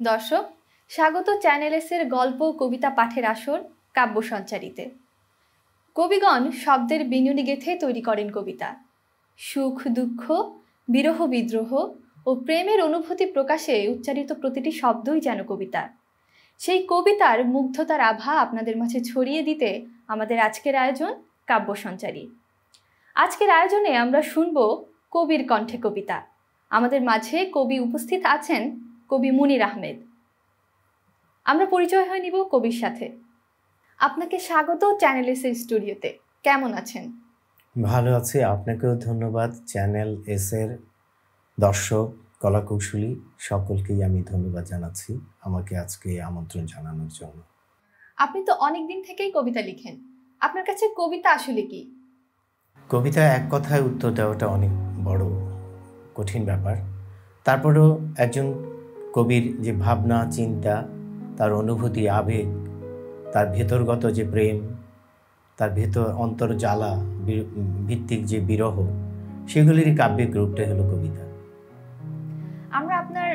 দর্শক, স্বাগত চ্যানেল এর গল্প কবিতা পাঠের আসর কাব্য সঞ্চারিতে। কবিগণ শব্দের বিনুনি গেঁথে তৈরি করেন কবিতা। সুখ দুঃখ, বিরহ বিদ্রোহ ও প্রেমের অনুভূতি প্রকাশে উচ্চারিত প্রতিটি শব্দই যেন কবিতা। সেই কবিতার মুগ্ধতার আভা আপনাদের মাঝে ছড়িয়ে দিতে আমাদের আজকের আয়োজন কাব্য সঞ্চারী। আজকের আয়োজনে আমরা শুনব কবির কণ্ঠে কবিতা। আমাদের মাঝে কবি উপস্থিত আছেন কবি মুনির আহমেদ। আমরা পরিচয় হয়ে নিব কবির সাথে। আপনাকে স্বাগত চ্যানেল এস এর স্টুডিওতে। কেমন আছেন? ভালো আছি, আপনাকেও ধন্যবাদ। চ্যানেল এস এর দর্শক, কলাকৌশলী সকলকেই আমি ধন্যবাদ জানাচ্ছি আমাকে আজকে আমন্ত্রণ জানানোর জন্য। আপনি তো অনেক দিন থেকেই কবিতা লিখেন, আপনার কাছে কবিতা আসলে কি? কবিতা এক কথায় উত্তর দেওয়াটা অনেক বড় কঠিন ব্যাপার। তারপরেও একজন কবির যে ভাবনা চিন্তা, তার অনুভূতি আবেগ, তার ভেতরগত যে প্রেম, তার ভেতর অন্তর জ্বালা ভিত্তিক যে বিরহ, সেগুলিরই কাব্যিক রূপটাই হলো কবিতা। আমরা আপনার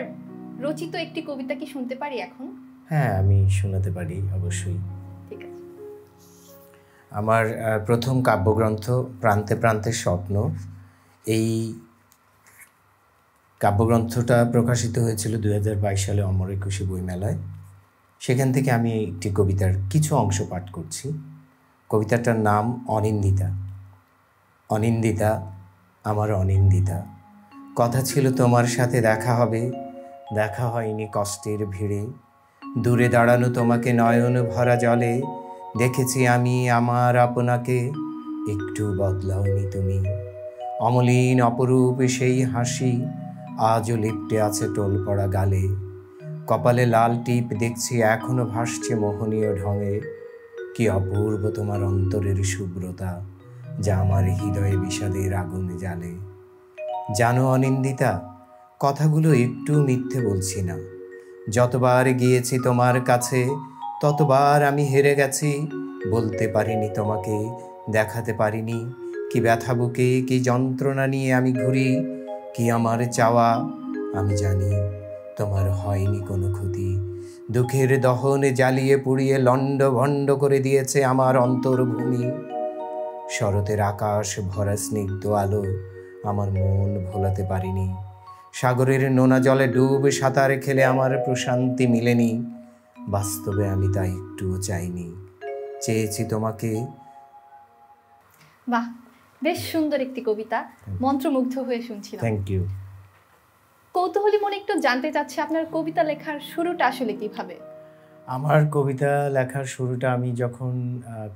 রচিত একটি কবিতা কি শুনতে পারি এখন? হ্যাঁ, আমি শোনাতে পারি অবশ্যই। ঠিক আছে। আমার প্রথম কাব্যগ্রন্থ প্রান্তে প্রান্তে স্বপ্ন, এই কাব্যগ্রন্থটা প্রকাশিত হয়েছিল 2022 সালে অমর একুশে বইমেলায়। সেখান থেকে আমি একটি কবিতার কিছু অংশ পাঠ করছি। কবিতাটার নাম অনিন্দিতা। অনিন্দিতা, আমার অনিন্দিতা, কথা ছিল তোমার সাথে দেখা হবে, দেখা হয়নি কষ্টের ভিড়ে। দূরে দাঁড়ানো তোমাকে নয়ন ভরা জলে, দেখেছি আমি আমার আপনাকে, একটু বদলাওনি তুমি। অমলিন অপরূপ সেই হাসি আজও লিপ্টে আছে টোল পড়া গালে। কপালে লাল টিপ দেখছি এখনো ভাসছে মোহনীয় ঢঙে। কি অপূর্ব তোমার অন্তরের শুভ্রতা, যা আমার হৃদয়ে বিষাদের আগুন জ্বালে। জানো অনিন্দিতা, কথাগুলো একটু মিথ্যে বলছি না। যতবার গিয়েছি তোমার কাছে, ততবার আমি হেরে গেছি। বলতে পারিনি তোমাকে, দেখাতে পারিনি কি ব্যথা বুকে, কি যন্ত্রণা নিয়ে আমি ঘুরি, কি আমার চাওয়া। আমি জানি তোমার হয়নি কোনো ক্ষতি। দুঃখের দহনে জ্বালিয়ে পুড়িয়ে লণ্ড ভণ্ড করে দিয়েছে আমার অন্তর্ভূমি। শরতের আকাশ ভরা স্নিগ্ধ আলো আমার মন ভোলাতে পারিনি। সাগরের নোনা জলে ডুব সাঁতার খেলে আমার প্রশান্তি মিলেনি। বাস্তবে আমি তা একটুও চাইনি, চেয়েছি তোমাকে। বাহ, বেশ সুন্দর একটি কবিতা, মন্ত্রমুগ্ধ হয়ে শুনছিলাম। Thank you. কৌতূহলী মনে একটু জানতে চাচ্ছি আপনার কবিতা লেখার শুরুটা আসলে কিভাবে? আমার কবিতা লেখার শুরুটা আমি যখন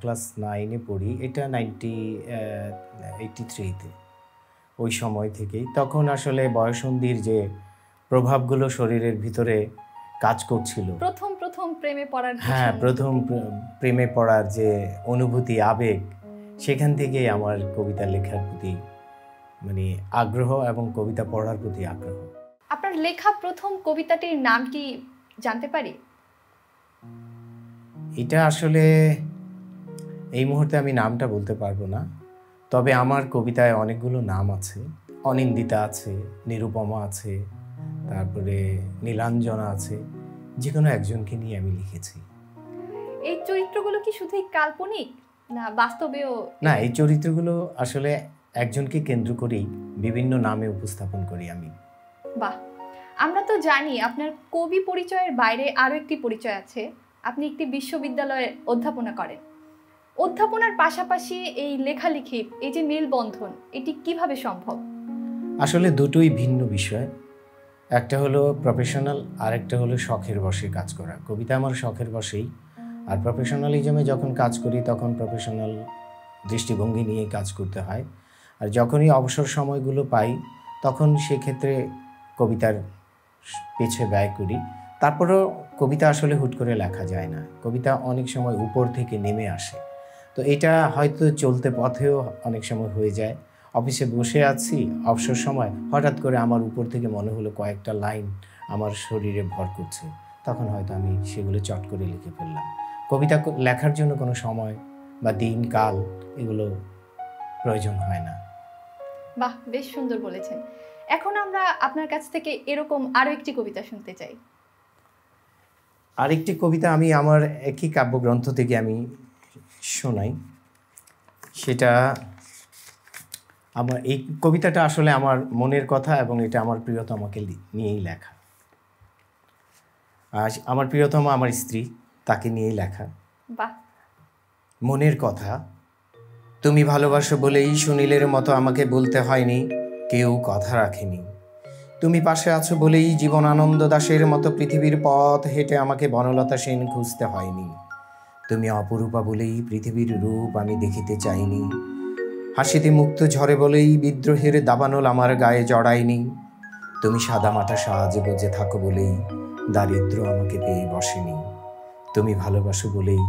ক্লাস 9-এ পড়ি, এটা 1983-তে, ওই সময় থেকেই। তখন আসলে বয়ঃসন্ধির যে প্রভাবগুলো শরীরের ভিতরে কাজ করছিল, প্রথম প্রেমে পড়ার, হ্যাঁ, প্রথম প্রেমে পড়ার যে অনুভূতি আবেগ, সেখান থেকেই আমার কবিতা লেখার প্রতি মানে আগ্রহ এবং কবিতা পড়ার প্রতি আগ্রহ। আপনার লেখা প্রথম কবিতাটির নাম কি জানতে পারি? এটা আসলে এই মুহূর্তে আমি নামটা বলতে পারবো না, তবে আমার কবিতায় অনেকগুলো নাম আছে। অনিন্দিতা আছে, নিরুপমা আছে, তারপরে নীলাঞ্জনা আছে। যে কোনো একজনকে নিয়ে আমি লিখেছি। এই চরিত্রগুলো কি শুধুই কাল্পনিক না বাস্তবেও? না, এই চরিত্রগুলো আসলে একজনকে কেন্দ্র করেই বিভিন্ন নামে উপস্থাপন করি আমি। বাহ, আমরা তো জানি আপনার কবি পরিচয়ের বাইরে আরও একটি পরিচয় আছে। আপনি একটি বিশ্ববিদ্যালয়ে অধ্যাপনা করেন। অধ্যাপনার পাশাপাশি এই লেখালেখির এই যে মেলবন্ধন, এটি কিভাবে সম্ভব? আসলে দুটোই ভিন্ন বিষয়। একটা হলো প্রফেশনাল, আর একটা হলো শখের বশে কাজ করা। কবিতা আমার শখের বশেই, আর প্রফেশনালিজমে যখন কাজ করি তখন প্রফেশনাল দৃষ্টিভঙ্গি নিয়ে কাজ করতে হয়। আর যখনই অবসর সময়গুলো পাই তখন সেক্ষেত্রে কবিতার পেছে ব্যয় করি। তারপরেও কবিতা আসলে হুট করে লেখা যায় না, কবিতা অনেক সময় উপর থেকে নেমে আসে। তো এটা হয়তো চলতে পথেও অনেক সময় হয়ে যায়। অফিসে বসে আছি, অবসর সময় হঠাৎ করে আমার উপর থেকে মনে হলো কয়েকটা লাইন আমার শরীরে ভর করছে, তখন হয়তো আমি সেগুলো চট করে লিখে ফেললাম। কবিতা লেখার জন্য কোনো সময় বা দিন কাল এগুলো প্রয়োজন হয় না। বাহ, বেশ সুন্দর বলেছেন। এখন আমরা আপনার কাছ থেকে এরকম আরও একটি কবিতা শুনতে চাই। আরেকটি কবিতা আমি আমার একই কাব্যগ্রন্থ থেকে আমি শোনাই। সেটা আমার এই কবিতাটা আসলে আমার মনের কথা এবং এটা আমার প্রিয়তমাকে নিয়েই লেখা। আর আমার প্রিয়তমা আমার স্ত্রী, তাকে নিয়েই লেখা। বাহ। মনের কথা। তুমি ভালোবাসো বলেই সুনীলের মতো আমাকে বলতে হয়নি, কেউ কথা রাখেনি। তুমি পাশে আছো বলেই জীবন আনন্দ দাশের মতো পৃথিবীর পথ হেঁটে আমাকে বনলতা সেন খুঁজতে হয়নি। তুমি অপরূপা বলেই পৃথিবীর রূপ আমি দেখিতে চাইনি। হাসিতে মুক্ত ঝরে বলেই বিদ্রোহের দাবানল আমার গায়ে জড়ায়নি। তুমি সাদামাটা সাজে বজে থাকো বলেই দারিদ্র আমাকে পেয়ে বসেনি। তুমি ভালোবাসো বলেই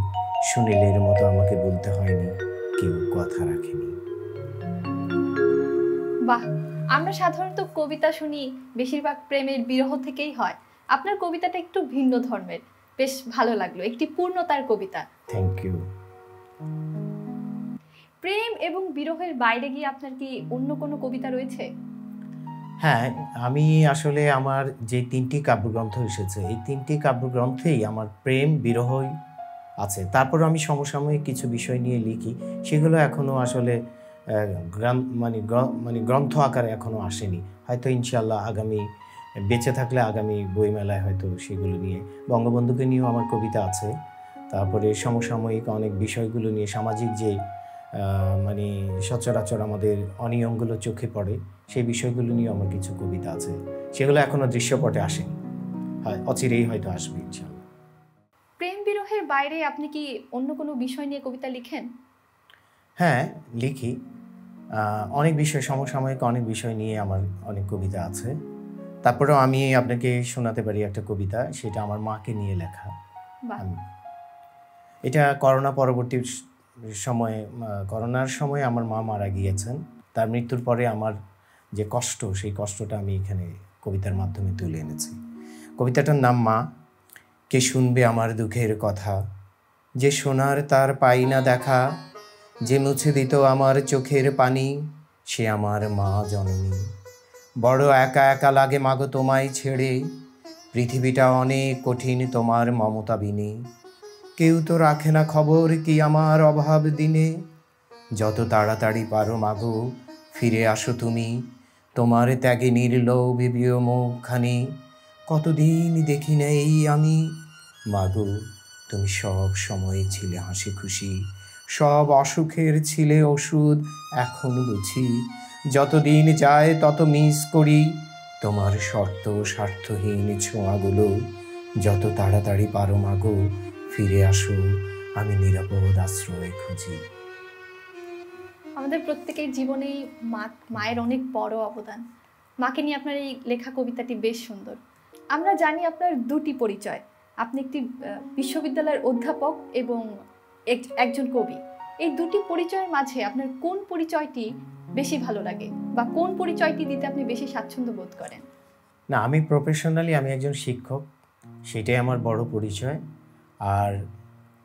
সুনীলের মতো আমাকে বলতে হয়নি, কেউ কথা রাখেনি। বাহ। আমরা সাধারণত কবিতা শুনি বেশিরভাগ প্রেমের বিরহ থেকেই হয়, আপনার কবিতাটা একটু ভিন্ন ধর্মের, বেশ ভালো লাগলো, একটি পূর্ণতার কবিতা। Thank you. প্রেম এবং বিরহের বাইরে গিয়ে আপনার কি অন্য কোনো কবিতা রয়েছে? হ্যাঁ, আমি আসলে আমার যে 3টি কাব্যগ্রন্থ এসেছে, এই 3টি কাব্যগ্রন্থেই আমার প্রেম বিরহই আছে। তারপর আমি সমসাময়িক কিছু বিষয় নিয়ে লিখি, সেগুলো এখনও আসলে গ্রন্থ আকারে এখনও আসেনি। হয়তো ইনশাল্লাহ আগামী বেঁচে থাকলে আগামী বইমেলায় হয়তো সেগুলো নিয়ে, বঙ্গবন্ধুকে নিয়েও আমার কবিতা আছে। তারপরে সমসাময়িক অনেক বিষয়গুলো নিয়ে, সামাজিক যে সচরাচর আমাদের অনিয়মগুলো চোখে পড়ে, সেই বিষয়গুলো নিয়ে আমার কিছু কবিতা আছে, সেগুলো এখনো দৃশ্যপটে আসেনি, হয় অচিরেই হয়তো আসবে ইনশাআল্লাহ। প্রেম বিরহের বাইরে আপনি কি অন্য কোনো বিষয় নিয়ে কবিতা লিখেন? হ্যাঁ, লিখি। অনেক বিষয়, সমসাময়িক অনেক বিষয় নিয়ে আমার অনেক কবিতা আছে। তারপরেও আমি আপনাকে শোনাতে পারি একটা কবিতা, সেটা আমার মাকে নিয়ে লেখা। এটা করোনা পরবর্তী সময়ে, করোনার সময় আমার মা মারা গিয়েছেন। তার মৃত্যুর পরে আমার যে কষ্ট, সেই কষ্টটা আমি এখানে কবিতার মাধ্যমে তুলে এনেছি। কবিতাটার নাম মা। কে শুনবে আমার দুঃখের কথা, যে শোনার তার পাই না দেখা, যে মুছে দিত আমার চোখের পানি, সে আমার মা জননী। বড় একা একা লাগে মাগো তোমায় ছেড়ে, পৃথিবীটা অনেক কঠিন তোমার মমতা বিনে। কেউ তো রাখে না খবর কি আমার অভাব দিনে, যত তাড়াতাড়ি পারো মাগো ফিরে আসো তুমি, তোমার ত্যাগে নির্লোভীয় মুখখানি কতদিন দেখি নাই আমি। মাগো তুমি সব সময় ছিলে হাসি খুশি, সব অসুখের ছিলে ওষুধ, এখন বুঝি যতদিন যায় তত মিস করি তোমার শর্ত স্বার্থহীন ছোঁয়াগুলো। যত তাড়াতাড়ি পারো মাগো ফিরে আসো, আমি নিরাপদ আশ্রয় খুঁজি। আমাদের প্রত্যেকের জীবনেই মায়ের অনেক বড় অবদান। মাকে নিয়ে আপনার এই লেখা কবিতাটি বেশ সুন্দর। আমরা জানি আপনার দুটি পরিচয়, আপনি একটি বিশ্ববিদ্যালয়ের অধ্যাপক এবং একজন কবি। এই দুটি পরিচয়ের মাঝে আপনার কোন পরিচয়টি বেশি ভালো লাগে, বা কোন পরিচয়টি দিতে আপনি বেশি স্বাচ্ছন্দ্য বোধ করেন? না, আমি প্রফেশনালি আমি একজন শিক্ষক, সেটাই আমার বড় পরিচয়। আর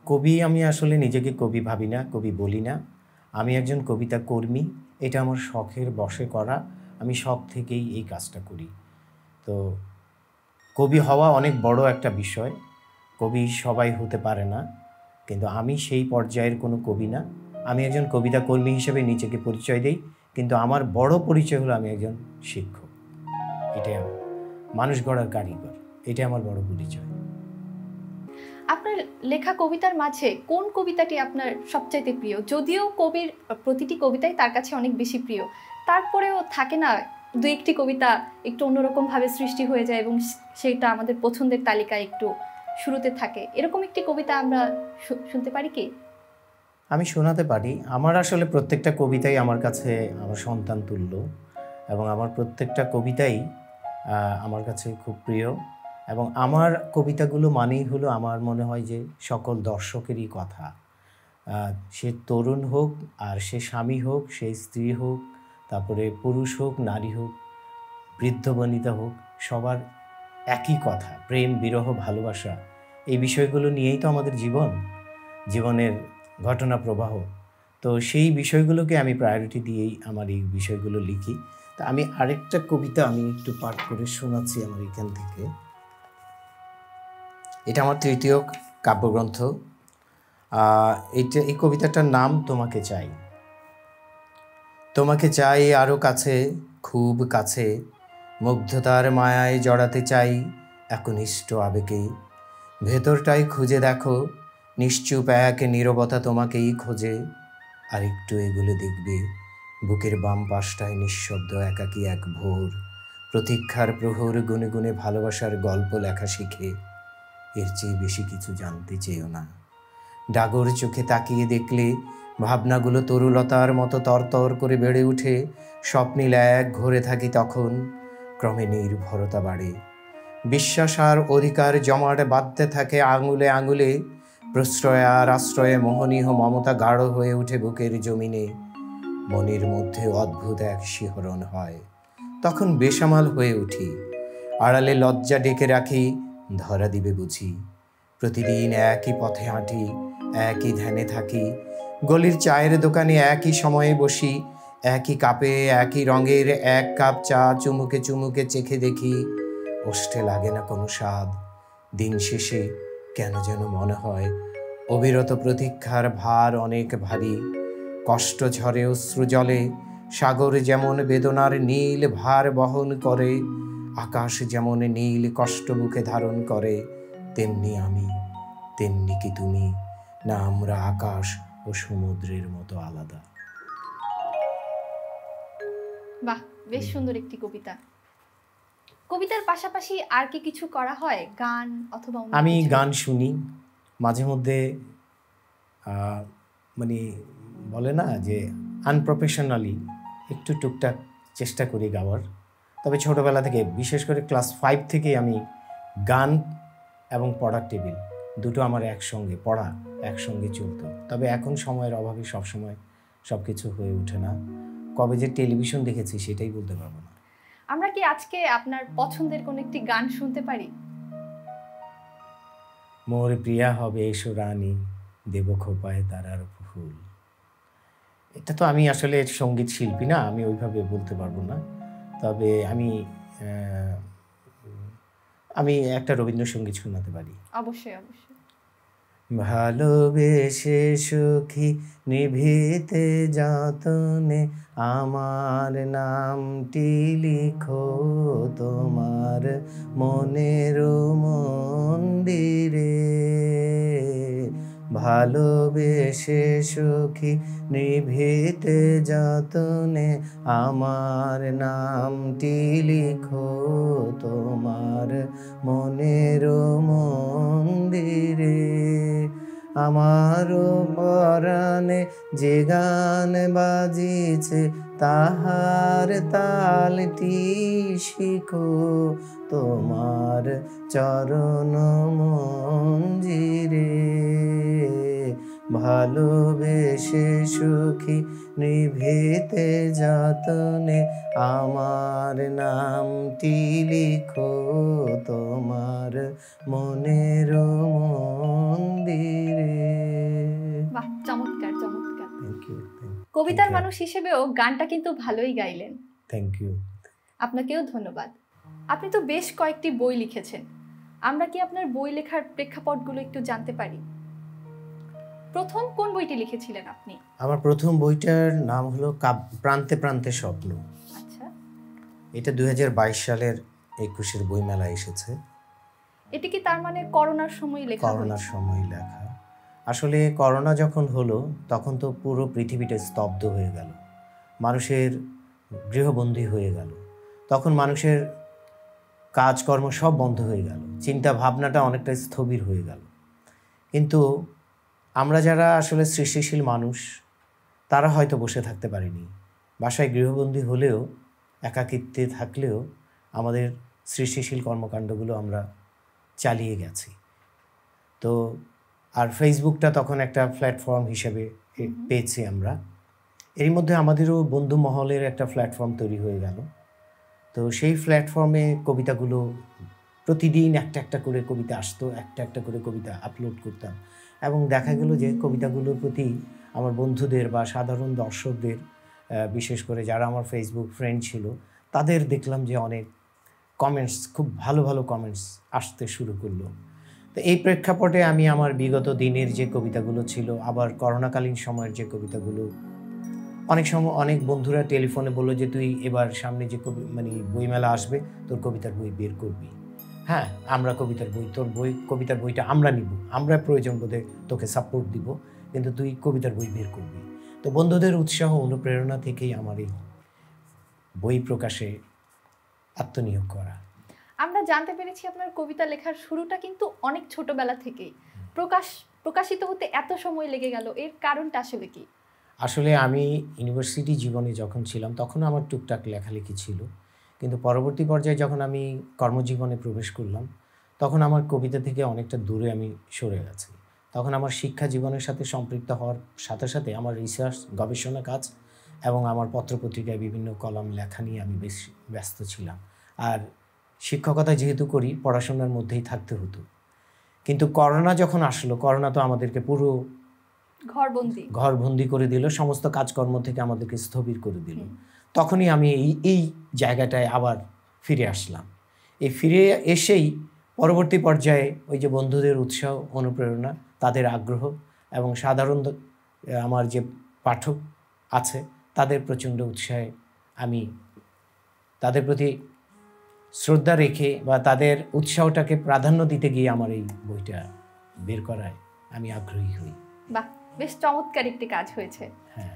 কবি, আমি আসলে নিজেকে কবি ভাবি না, কবি বলি না। আমি একজন কবিতা কর্মী, এটা আমার শখের বশে করা, আমি শখ থেকেই এই কাজটা করি। তো কবি হওয়া অনেক বড় একটা বিষয়, কবি সবাই হতে পারে না, কিন্তু আমি সেই পর্যায়ের কোনো কবি না। আমি একজন কবিতা কর্মী হিসেবে নিজেকে পরিচয় দেই, কিন্তু আমার বড় পরিচয় হলো আমি একজন শিক্ষক। এটাই মানুষ গড়ার কারিগর, এটাই আমার বড় পরিচয়। আপনার লেখা কবিতার মাঝে কোন কবিতাটি আপনার সবচাইতে প্রিয়? যদিও কবির প্রতিটি কবিতাই তার কাছে অনেক বেশি প্রিয়, তারপরেও থাকে না দু একটি কবিতা একটু অন্যরকমভাবে সৃষ্টি হয়ে যায় এবং সেটা আমাদের পছন্দের তালিকায় একটু শুরুতে থাকে, এরকম একটি কবিতা আমরা শুনতে পারি কি? আমি শোনাতে পারি। আমার আসলে প্রত্যেকটা কবিতাই আমার কাছে আমার সন্তান তুল্য, এবং আমার প্রত্যেকটা কবিতাই আমার কাছে খুব প্রিয়। এবং আমার কবিতাগুলো মানেই হলো, আমার মনে হয় যে সকল দর্শকেরই কথা, সে তরুণ হোক আর সে স্বামী হোক, সে স্ত্রী হোক, তারপরে পুরুষ হোক, নারী হোক, বৃদ্ধ বনিতা হোক, সবার একই কথা, প্রেম বিরহ ভালোবাসা, এই বিষয়গুলো নিয়েই তো আমাদের জীবনের ঘটনা প্রবাহ। তো সেই বিষয়গুলোকে আমি প্রায়োরিটি দিয়েই আমার এই বিষয়গুলো লিখি। তা আমি আরেকটা কবিতা আমি একটু পাঠ করে শোনাচ্ছি আমার এখান থেকে। এটা আমার তৃতীয় কাব্যগ্রন্থ। এই কবিতাটার নাম তোমাকে চাই। তোমাকে চাই আরও কাছে, খুব কাছে, মুগ্ধতার মায়ায় জড়াতে চাই একনিষ্ঠ আবেগে। ভেতরটাই খুঁজে দেখো, নিশ্চুপ এক নীরবতা তোমাকেই খোঁজে। আর একটু এগুলো দেখবে, বুকের বাম পাশটায় নিঃশব্দ একাকী এক ভোর, প্রতীক্ষার প্রহর গুনে গুনে ভালোবাসার গল্প লেখা শিখে। এর চেয়ে বেশি কিছু জানতে চেয়েও না। ডাগর চোখে তাকিয়ে দেখলে ভাবনাগুলো তরুলতার মতো তরতর করে বেড়ে উঠে। স্বপ্নীল এক ঘুরে থাকি তখন, ক্রমে নির্ভরতা বাড়ে। বিশ্বাস আর অধিকার জমাট বাঁধতে থাকে আঙুলে আঙুলে। প্রশ্রয় আর আশ্রয়ে মোহনীয় মমতা গাঢ় হয়ে উঠে বুকের জমিনে। মনের মধ্যে অদ্ভুত এক শিহরণ হয়, তখন বেসামাল হয়ে উঠি। আড়ালে লজ্জা ডেকে রাখি, ধরা দিবে বুঝি। প্রতিদিন একই পথে হাঁটি, একই ধ্যানে থাকি। গলির চায়ের দোকানে একই সময়ে বসি, একই কাপে একই রঙের এক কাপ চা চুমুকে চুমুকে চেখে দেখি। ওষ্ঠে লাগে না কোনো স্বাদ। দিন শেষে কেন যেন মনে হয় অবিরত প্রতীক্ষার ভার অনেক ভারী। কষ্ট ঝরে অশ্রু জলে, সাগর যেমন বেদনার নীল ভার বহন করে, আকাশ যেমন নীল কষ্ট বুকে ধারণ করে, তেমনি আমি, তেমনি কি তুমি? না আমরা আকাশ ও সমুদ্রের মতো আলাদা? বাহ, বেশ সুন্দর একটি কবিতা। কবিতার পাশাপাশি আর কি কিছু করা হয়, গান অথবা অন্য আমি কিছু? গান শুনি মাঝে মধ্যে। মানে বলে না যে আনপ্রফেশনালি একটু টুকটাক চেষ্টা করি গাওয়ার। তবে ছোটোবেলা থেকে, বিশেষ করে ক্লাস 5 থেকেই আমি গান এবং পড়ার টেবিল দুটো আমার একসঙ্গে, পড়া একসঙ্গে চলতো। তবে এখন সময়ের অভাবে সবসময় সব কিছু হয়ে ওঠে না। কবে যে টেলিভিশন দেখেছি সেটাই বলতে পারবো না। আমরা কি আজকে আপনার পছন্দের কোন একটি গান শুনতে পারি? মোর প্রিয়া হবে এসো রানী, দেব খোপায় তারার ফুল। এটা তো আমি আসলে সঙ্গীত শিল্পী না, আমি ওইভাবে বলতে পারবো না। তবে আমি একটা রবীন্দ্রসঙ্গীত শোনাতে পারি। অবশ্যই অবশ্যই। ভালোবেসে সুখী নিভৃতে যতনে আমার নামটি লিখো তোমার মনের মন্দিরে। ভালোবেসে সুখী নিভৃতে যতনে আমার নামটি লিখো তোমার মনের মন্দিরে। আমারও পরাণে যে গান বাজিছে তাহার তালটি শিখো তোমার চরণ মঞ্জিরে। ভালোবেসে সুখী নিভৃতে যতনে আমার নামটি লিখো তোমার মনের মন্দিরে। বাহ, চমৎকার চমৎকার। Thank you. কবিতার মানুষ হিসেবেও গানটা কিন্তু ভালোই গাইলেন। Thank you. আপনাকেও ধন্যবাদ। আপনি তো বেশ কয়েকটি বই লিখেছেন, আমরা কি আপনার বই লেখার প্রেক্ষাপটগুলো একটু জানতে পারি? প্রথম কোন বইটি লিখেছিলেন আপনি? আমার প্রথম বইটার নাম হলো প্রান্তে প্রান্তে স্বপ্ন। আচ্ছা, এটা 2022 সালের 21-এর বইমেলায় এসেছে। এটি কি তার মানে করোনার সময় লেখা? করোনার সময় লেখা। আসলে করোনা যখন হলো তখন তো পুরো পৃথিবীটা স্তব্ধ হয়ে গেল, মানুষের গৃহবন্দী হয়ে গেল। তখন মানুষের কাজকর্ম সব বন্ধ হয়ে গেল, চিন্তা ভাবনাটা অনেকটা স্থবির হয়ে গেল। কিন্তু আমরা যারা আসলে সৃষ্টিশীল মানুষ, তারা হয়তো বসে থাকতে পারিনি। বাসায় গৃহবন্দী হলেও, একাকিত্বে থাকলেও আমাদের সৃষ্টিশীল কর্মকাণ্ডগুলো আমরা চালিয়ে গেছি। তো আর ফেসবুকটা তখন একটা প্ল্যাটফর্ম হিসেবে পেয়েছি আমরা। এর মধ্যে আমাদেরও বন্ধু মহলের একটা প্ল্যাটফর্ম তৈরি হয়ে গেল। তো সেই প্ল্যাটফর্মে কবিতাগুলো প্রতিদিন একটা একটা করে কবিতা আসতো, একটা একটা করে কবিতা আপলোড করতাম। এবং দেখা গেল যে কবিতাগুলোর প্রতি আমার বন্ধুদের বা সাধারণ দর্শকদের, বিশেষ করে যারা আমার ফেসবুক ফ্রেন্ড ছিল, তাদের দেখলাম যে অনেক কমেন্টস, খুব ভালো ভালো কমেন্টস আসতে শুরু করলো। তো এই প্রেক্ষাপটে আমি আমার বিগত দিনের যে কবিতাগুলো ছিল, আবার করোনাকালীন সময়ের যে কবিতাগুলো, অনেক সময় অনেক বন্ধুরা টেলিফোনে বললো যে তুই এবার সামনে যে বইমেলা আসবে, তোর কবিতার বই বের করবি। হ্যাঁ, আমরা কবিতার বইটা আমরা নিব, আমরা প্রয়োজন বোধে তোকে সাপোর্ট দিব, কিন্তু তুই কবিতার বই বের করবি। তো বন্ধুদের উৎসাহ অনুপ্রেরণা থেকেই আমার এই বই প্রকাশে আত্মনিয়োগ করা। আমরা জানতে পেরেছি আপনার কবিতা লেখার শুরুটা কিন্তু অনেক ছোটবেলা থেকেই। প্রকাশিত হতে এত সময় লেগে গেল, এর কারণটা আসলে কি? আসলে আমি ইউনিভার্সিটি জীবনে যখন ছিলাম তখন আমার টুকটাক লেখালেখি ছিল, কিন্তু পরবর্তী পর্যায়ে যখন আমি কর্মজীবনে প্রবেশ করলাম তখন আমার কবিতা থেকে অনেকটা দূরে আমি সরে গেছি। তখন আমার শিক্ষা জীবনের সাথে সম্পৃক্ত হওয়ার সাথে সাথে আমার রিসার্চ, গবেষণা কাজ এবং আমার পত্রপত্রিকায় বিভিন্ন কলাম লেখা নিয়ে আমি বেশ ব্যস্ত ছিলাম। আর শিক্ষকতা যেহেতু করি, পড়াশোনার মধ্যেই থাকতে হতো। কিন্তু করোনা যখন আসলো, করোনা তো আমাদেরকে পুরো ঘরবন্দি করে দিল, সমস্ত কাজকর্ম থেকে আমাদেরকে স্থবির করে দিল। তখনই আমি এই জায়গাটায় আবার ফিরে আসলাম। এই ফিরে এসেই পরবর্তী পর্যায়ে ওই যে বন্ধুদের উৎসাহ, অনুপ্রেরণা, তাদের আগ্রহ এবং সাধারণ আমার যে পাঠক আছে তাদের প্রচণ্ড উৎসাহে আমি তাদের প্রতি শ্রদ্ধা রেখে বা তাদের উৎসাহটাকে প্রাধান্য দিতে গিয়ে আমার এই বইটা বের করায় আমি আগ্রহী হই। বাহ, বেশ চমৎকার একটি কাজ হয়েছে। হ্যাঁ,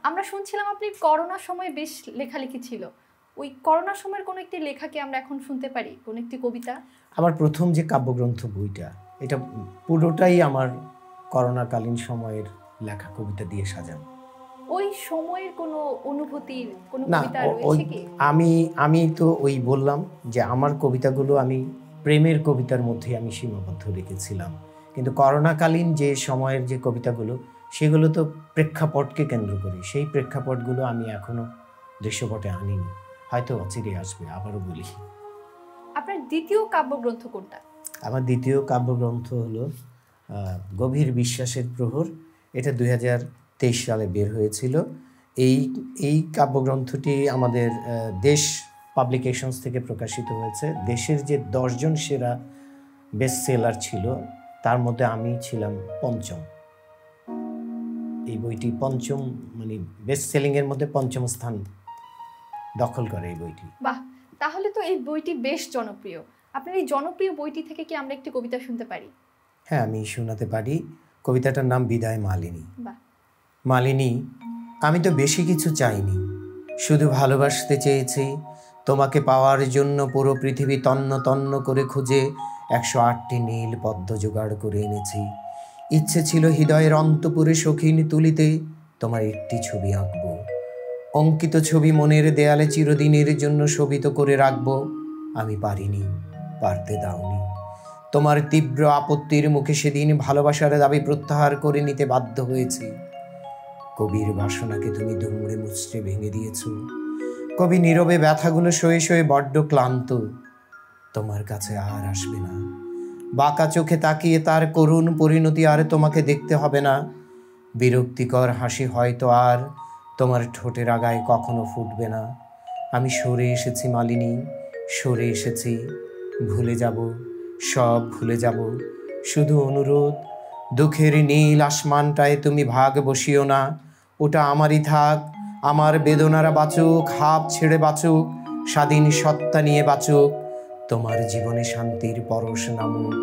আমরা শুনছিলাম আপনি করোনার সময় বেশ লেখালেখি ছিল। ওই করোনার সময়ের কোনো একটি লেখাকে আমরা এখন শুনতে পারি, কোন একটি কবিতা? আমার প্রথম যে কাব্যগ্রন্থ বইটা, এটা পুরোটাই আমার করোনাকালীন সময়ের লেখা কবিতা দিয়ে সাজানো। ওই সময়ের কোনো অনুভূতির কোনো না, কবিতা রয়েছে কি? আমি তো ওই বললাম যে আমার কবিতাগুলো আমি প্রেমের কবিতার মধ্যে আমি সীমাবদ্ধ রেখেছিলাম, কিন্তু করোনাকালীন যে সময়ের যে কবিতাগুলো সেগুলো তো প্রেক্ষাপটকে কেন্দ্র করে, সেই প্রেক্ষাপটগুলো আমি এখনো দৃশ্যপটে আনিনি, হয়তো অচিরে আসবে। আবারও বলি, আপনার দ্বিতীয় কাব্যগ্রন্থ কোনটা? আমার দ্বিতীয় কাব্যগ্রন্থ হলো গভীর বিশ্বাসের প্রহর। এটা 2023 সালে বের হয়েছিল। এই কাব্যগ্রন্থটি আমাদের দেশ পাবলিকেশনস থেকে প্রকাশিত হয়েছে। দেশের যে 10 জন সেরা বেস্ট সেলার ছিল তার মধ্যে আমি ছিলাম পঞ্চম। এই বইটি পঞ্চম, বেস্ট সেলিংয়ের মধ্যে পঞ্চম স্থান দখল করে এই বইটি। বাহ, তাহলে তো এই বইটি বেশ জনপ্রিয়। আপনার এই জনপ্রিয় বইটি থেকে কি আমরা একটি কবিতা শুনতে পারি? হ্যাঁ, আমি শোনাতে পারি। কবিতাটার নাম বিদায় মালিনী। বাহ। মালিনী, আমি তো বেশি কিছু চাইনি, শুধু ভালোবাসতে চেয়েছি। তোমাকে পাওয়ার জন্য পুরো পৃথিবী তন্ন তন্ন করে খুঁজে 108টি নীল পদ্ম জোগাড় করে এনেছি। ইচ্ছে ছিল হৃদয়ের অন্তপুরে শৌখিন তুলিতে তোমার একটি ছবি আঁকবো, অঙ্কিত ছবি মনের দেয়ালে চিরদিনের জন্য শোভিত করে রাখবো। আমি পারিনি, পারতে দাওনি। তোমার তীব্র আপত্তির মুখে সেদিন ভালোবাসার দাবি প্রত্যাহার করে নিতে বাধ্য হয়েছি। কবির বাসনাকে তুমি দুমড়ে মুচড়ে ভেঙে দিয়েছ। কবি নীরবে ব্যথাগুলো সয়ে সয়ে বড্ড ক্লান্ত। তোমার কাছে আর আসবে না। বাঁকা চোখে তাকিয়ে তার করুণ পরিণতি আর তোমাকে দেখতে হবে না। বিরক্তিকর হাসি হয়তো আর তোমার ঠোঁটের আগায় কখনো ফুটবে না। আমি সরে এসেছি মালিনী, সরে এসেছি। ভুলে যাব, সব ভুলে যাব। শুধু অনুরোধ, দুঃখের নীল আসমানটায় তুমি ভাগ বসিও না। ওটা আমারই থাক। আমার বেদনারা বাঁচুক, হাঁপ ছেড়ে বাঁচুক, স্বাধীন সত্তা নিয়ে বাঁচুক। তোমার জীবনে শান্তির পরশ নামুক।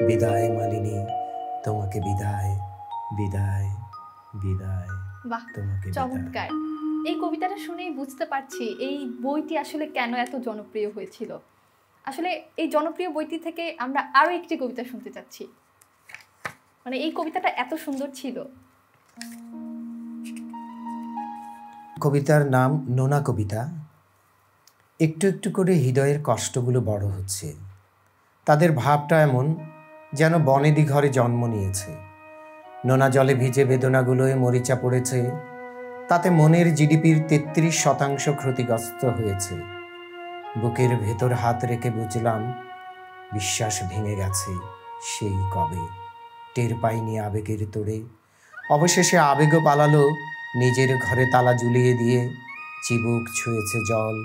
বিদায় মালিনী, তোমাকে বিদায়, বিদায়, বিদায়। বাহ, তোমাকে চমৎকার। এই কবিতাটা শুনেই বুঝতে পারছি এই বইটি আসলে কেন এত জনপ্রিয় হয়েছিল। আসলে এই জনপ্রিয় বইটি থেকে আমরা আরো একটি কবিতা শুনতে চাচ্ছি। এই কবিতাটা এত সুন্দর ছিল। কবিতার নাম নোনা কবিতা। একটু একটু করে হৃদয়ের কষ্টগুলো বড় হচ্ছে। তাদের ভাবটা এমন যেন বনেদি ঘরে জন্ম নিয়েছে। নোনা জলে ভিজে বেদনাগুলোয় মরিচা পড়েছে। তাতে মনের জিডিপির 33% ক্ষতিগ্রস্ত হয়েছে। বুকের ভেতর হাত রেখে বুঝলাম বিশ্বাস ভেঙে গেছে সেই কবে। টের পাইনি আবেগের তোড়ে। অবশেষে আবেগও পালালো নিজের ঘরে তালা ঝুলিয়ে দিয়ে। চিবুক ছুঁয়েছে জল,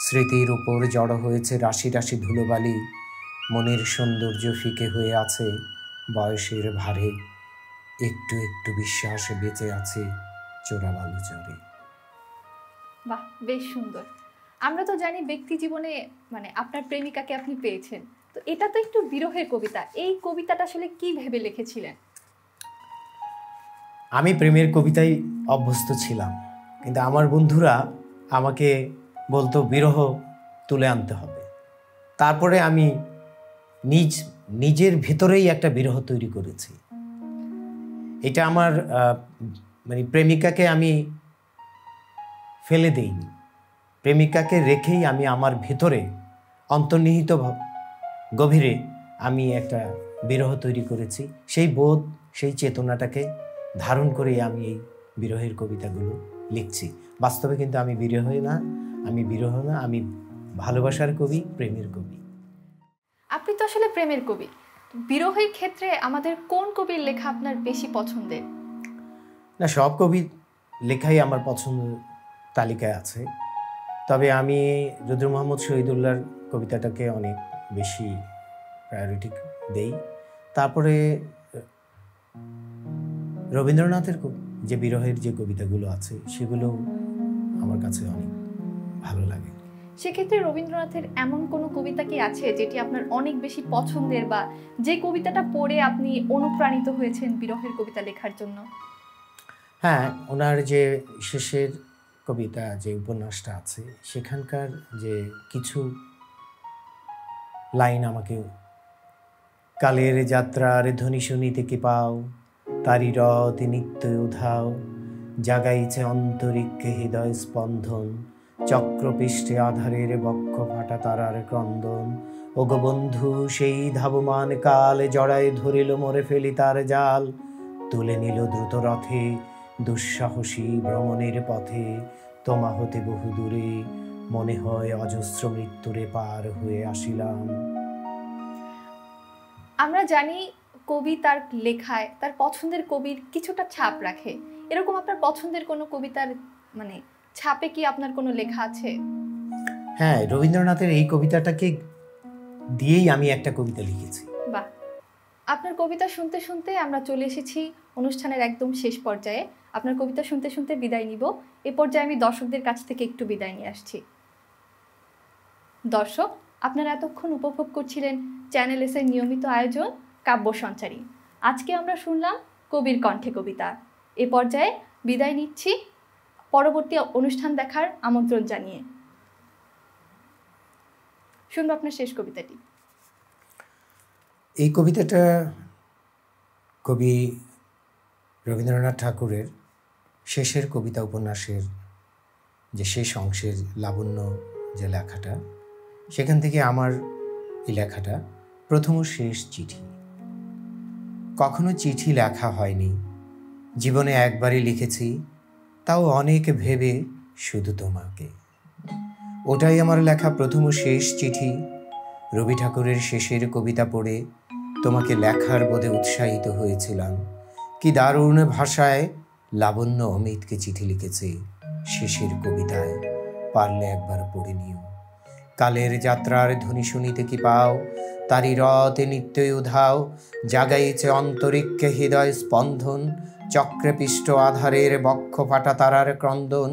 স্মৃতির উপর জড়ো হয়েছে রাশি রাশি ধুলোবালি। মনের সৌন্দর্য ফিকে হয়ে আছে বয়সের ভারে, একটু একটু বিশ্বাস বেঁচে আছে চোরাবালু চরে। বাহ, বেশ সুন্দর। আমরা তো জানি ব্যক্তি জীবনে মানে আপনার প্রেমিকাকে আপনি পেয়েছেন, তো এটা তো একটু বিরহের কবিতা। এই কবিতাটা আসলে কি ভেবে লিখেছিলেন? আমি প্রেমের কবিতায় অভ্যস্ত ছিলাম, কিন্তু আমার বন্ধুরা আমাকে বলতো বিরহ তুলে আনতে হবে। তারপরে আমি নিজের ভেতরেই একটা বিরহ তৈরি করেছি। এটা আমার মানে প্রেমিকাকে আমি ফেলে দেইনি, প্রেমিকাকে রেখেই আমি আমার ভেতরে অন্তর্নিহিত গভীরে আমি একটা বিরহ তৈরি করেছি। সেই বোধ, সেই চেতনাটাকে ধারণ করে আমি এই বিরহের কবিতাগুলো লিখছি। বাস্তবে কিন্তু আমি বিরহ না, আমি ভালোবাসার কবি, প্রেমের কবি। আপনি তো আসলে প্রেমের কবি। বিরহের ক্ষেত্রে আমাদের কোন কবির লেখা আপনার বেশি পছন্দের? না, সব কবি লেখাই আমার পছন্দ তালিকায় আছে, তবে আমি রুদ্র মোহাম্মদ শহীদুল্লাহর কবিতাটাকে অনেক বেশি প্রায়োরিটি দেই। তারপরে রবীন্দ্রনাথের যে বিরহের যে কবিতাগুলো আছে সেগুলো আমার কাছে অনেক ভালো লাগে। সেক্ষেত্রে রবীন্দ্রনাথের এমন কোনো কবিতা কি আছে যেটি আপনার অনেক বেশি পছন্দের, বা যে কবিতাটা পড়ে আপনি অনুপ্রাণিত হয়েছেন বিরহের কবিতা লেখার জন্য? হ্যাঁ, ওনার যে শেষের কবিতা, যে উপন্যাসটা আছে, সেখানকার যে কিছু লাইন আমাকে, কালের যাত্রার ধ্বনি শুনিতে কি পাও, তারি রথে নিত্য উধাও, জাগাইছে অন্তরিক্ষে হৃদয় স্পন্দন, চক্রপৃষ্ঠে আধারের বক্ষ ফাটা তারার ক্রন্দন, ওগো বন্ধু সেই ধাবমান কাল, জড়ায় ধরিল মোরে ফেলি তার জাল, তুলে নিল দ্রুত রথে দুঃসাহসী ভ্রমণের পথে, তোমা হতে বহু দূরে, মনে হয় অজস্র মৃত্যুরে পার হয়ে আসিলাম। আমরা জানি কবি তার লেখায় তার পছন্দের কবির কিছুটা ছাপ রাখে। এরকম আপনার পছন্দের কোনো কবিতার মানে ছাপে কি আপনার কোনো লেখা আছে? হ্যাঁ, রবীন্দ্রনাথের এই কবিতাটাকে দিয়েই আমি একটা কবিতা লিখেছি। বাহ, আপনার কবিতা শুনতে শুনতে আমরা চলে এসেছি অনুষ্ঠানের একদম শেষ পর্যায়ে। আপনার কবিতা শুনতে শুনতে বিদায় নিব। এ পর্যায়ে আমি দর্শকদের কাছ থেকে একটু বিদায় নিয়ে আসছি। দর্শক, আপনারা এতক্ষণ উপভোগ করছিলেন চ্যানেল এস এর নিয়মিত আয়োজন কাব্য সঞ্চারী। আজকে আমরা শুনলাম কবির কণ্ঠে কবিতা। এ পর্যায়ে বিদায় নিচ্ছি, পরবর্তী অনুষ্ঠান দেখার আমন্ত্রণ জানিয়ে। শুনবো আপনার শেষ কবিতাটি। এই কবিতাটা কবি রবীন্দ্রনাথ ঠাকুরের শেষের কবিতা উপন্যাসের যে শেষ অংশের লাবণ্য যে লেখাটা, সেখান থেকে আমার এই লেখাটা প্রথম ও শেষ চিঠি। কখনো চিঠি লেখা হয়নি, জীবনে একবারই লিখেছি, তাও অনেক ভেবে শুধু তোমাকে। ওটাই আমার লেখা প্রথম ও শেষ চিঠি। রবি ঠাকুরের শেষের কবিতা পড়ে তোমাকে লেখার বোধে উৎসাহিত হয়েছিলাম। কি দারুণ ভাষায় লাবণ্য অমিতকে চিঠি লিখেছে শেষের কবিতায়, পারলে একবার পড়ে নিও। কালের যাত্রার ধ্বনি শুনিতে কি পাও, তারি রথে নিত্যই উধাও, জাগাইছে অন্তরিক্ষে হৃদয় স্পন্দন, চক্রে পিষ্ট আধারের বক্ষ ফাটা তারার ক্রন্দন,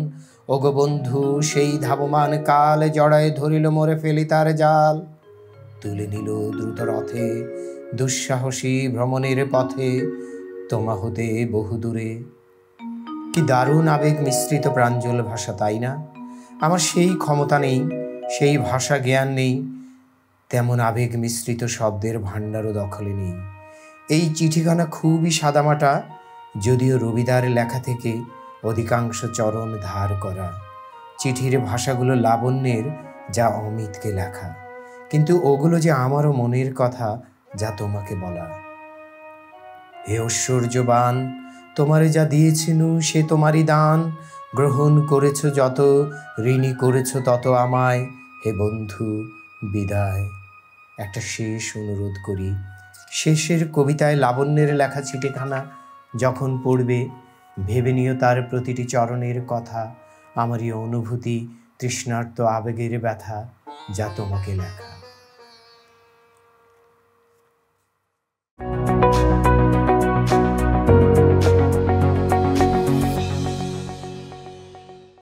ওগো বন্ধু সেই ধাবমান কাল, জড়ায় ধরিল মোরে ফেলি তার জাল, তুলে নিল দ্রুত রথে দুঃসাহসী ভ্রমণের পথে, তোমা হতে বহু দূরে। কি দারুণ আবেগ মিশ্রিত প্রাঞ্জল ভাষা, তাই না? আমার সেই ক্ষমতা নেই, সেই ভাষা জ্ঞান নেই, তেমন আবেগ মিশ্রিত শব্দের ভাণ্ডারও দখলে নেই। এই চিঠিখানা খুবই সাদামাটা, যদিও রবিদার লেখা থেকে অধিকাংশ চরণ ধার করা। চিঠির ভাষাগুলো লাবণ্যের, যা অমিতকে লেখা, কিন্তু ওগুলো যে আমারও মনের কথা, যা তোমাকে বলা। হে ঐশ্বর্যবান, তোমারে যা দিয়েছিনু সে তোমারই দান, গ্রহণ করেছ যত, ঋণী করেছ তত আমায়। হে বন্ধু, বিদায়। একটা শেষ অনুরোধ করি, শেষের কবিতায় লাবণ্যের লেখা চিঠিখানা যখন পড়বে, ভেবে নিও তার প্রতিটি চরণের কথা, আমারই অনুভূতি, তৃষ্ণার্ত আবেগের ব্যথা, যা তোমাকে লেখা।